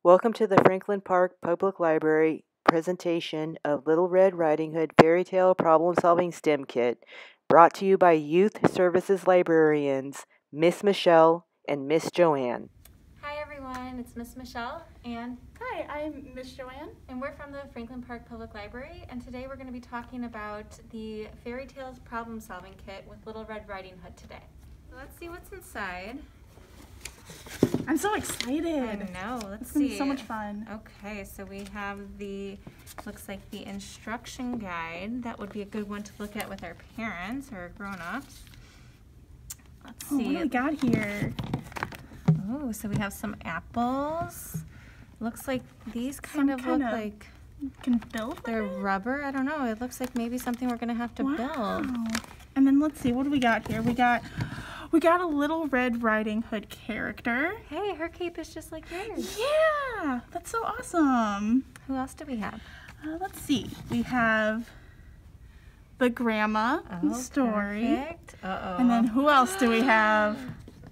Welcome to the Franklin Park Public Library presentation of Little Red Riding Hood Fairy Tale Problem Solving STEM Kit, brought to you by Youth Services Librarians, Miss Michelle and Miss Joann. Hi everyone, it's Miss Michelle and hi, I'm Miss Joann. And we're from the Franklin Park Public Library, and today we're going to be talking about the Fairy Tales Problem Solving Kit with Little Red Riding Hood today. So let's see what's inside. I'm so excited. I know, let's it's see. Gonna be so much fun. Okay, so we have looks like the instruction guide. That would be a good one to look at with our parents or grown-ups. Let's see. What do we got here? Oh, so we have some apples. Looks like these kind of look like can build. They're rubber. I don't know. It looks like maybe something we're gonna have to build. And then let's see, what do we got here? We got a Little Red Riding Hood character. Hey, her cape is just like yours. Yeah, that's so awesome. Who else do we have? Let's see. We have the grandma story. Perfect. Uh-oh. And then who else do we have?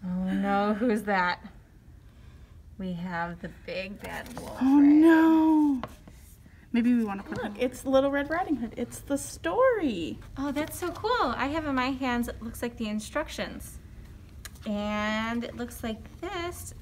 Oh no, who's that? We have the big bad wolf. Oh no. Maybe we want to put it's Little Red Riding Hood. It's the story. Oh, that's so cool. I have in my hands, it looks like the instructions. And it looks like this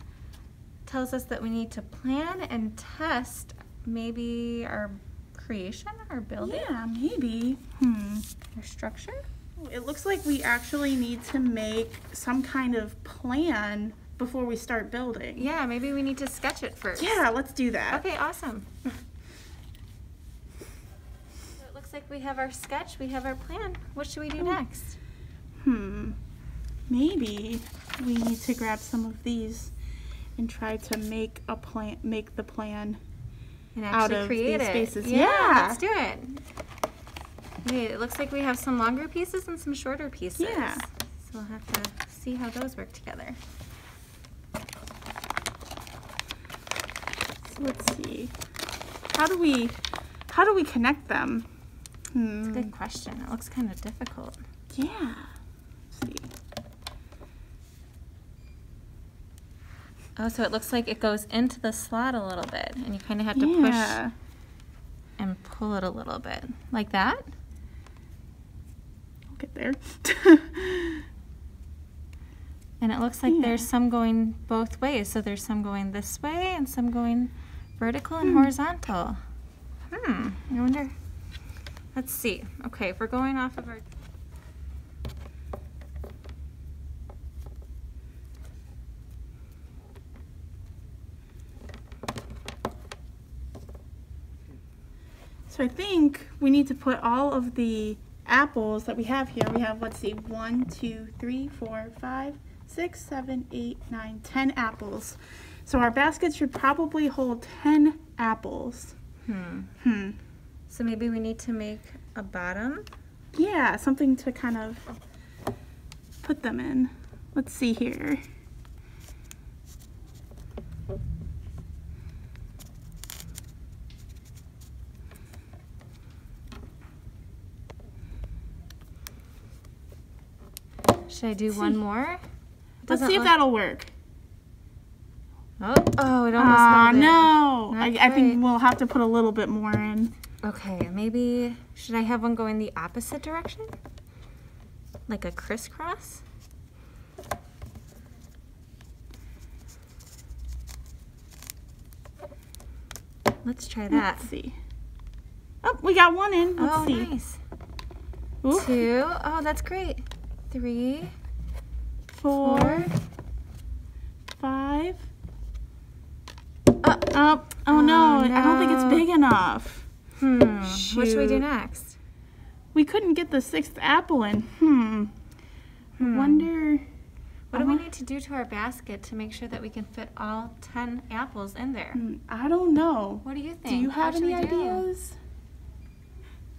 tells us that we need to plan and test maybe our creation, our building. Yeah, maybe. Our structure. It looks like we actually need to make some kind of plan before we start building. Yeah, maybe we need to sketch it first. Yeah, let's do that. Okay, awesome. So it looks like we have our sketch, we have our plan. What should we do next? Maybe we need to grab some of these and try to make the plan And out actually of create these it. spaces. Yeah, let's do it. Wait, it looks like we have some longer pieces and some shorter pieces. Yeah. So we'll have to see how those work together. So let's see. How do we connect them? That's a good question. It looks kind of difficult. Yeah. Let's see. Oh, so it looks like it goes into the slot a little bit, and you kind of have to push and pull it a little bit. Like that? I'll get there. And it looks like there's some going both ways. So there's some going this way and some going vertical and horizontal. I wonder. Let's see. Okay, if we're going off of our... So I think we need to put all of the apples that we have here. We have, let's see, 1, 2, 3, 4, 5, 6, 7, 8, 9, 10 apples. So our basket should probably hold 10 apples. So maybe we need to make a bottom? Yeah, something to kind of put them in. Let's see here. Should I do one more? Let's see if that'll work. Oh, it almost held it. No. Not I think quite. we'll have to put a little bit more in. Okay, maybe, should I have one going the opposite direction? Like a crisscross? Let's try that. Let's see. Oh, we got one in. Let's see. Nice. Ooh. 2. Oh, that's great. 3, 4, 5. Oh no, I don't think it's big enough. What should we do next? We couldn't get the 6th apple in. I wonder. What do we need to do to our basket to make sure that we can fit all 10 apples in there? I don't know. What do you think? Do you have What should any we do? ideas?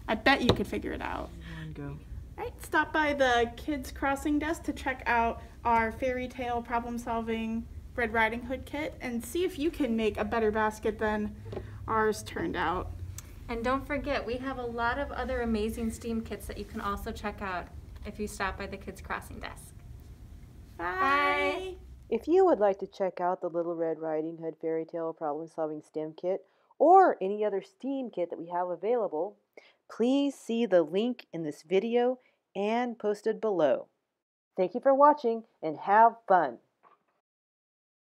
I bet you could figure it out. Go. All right, stop by the Kids Crossing desk to check out our Fairy Tale Problem Solving Red Riding Hood kit and see if you can make a better basket than ours turned out. And don't forget, we have a lot of other amazing STEAM kits that you can also check out if you stop by the Kids Crossing desk. Bye. If you would like to check out the Little Red Riding Hood Fairy Tale Problem Solving STEM Kit or any other STEAM kit that we have available, please see the link in this video and posted below. Thank you for watching and have fun!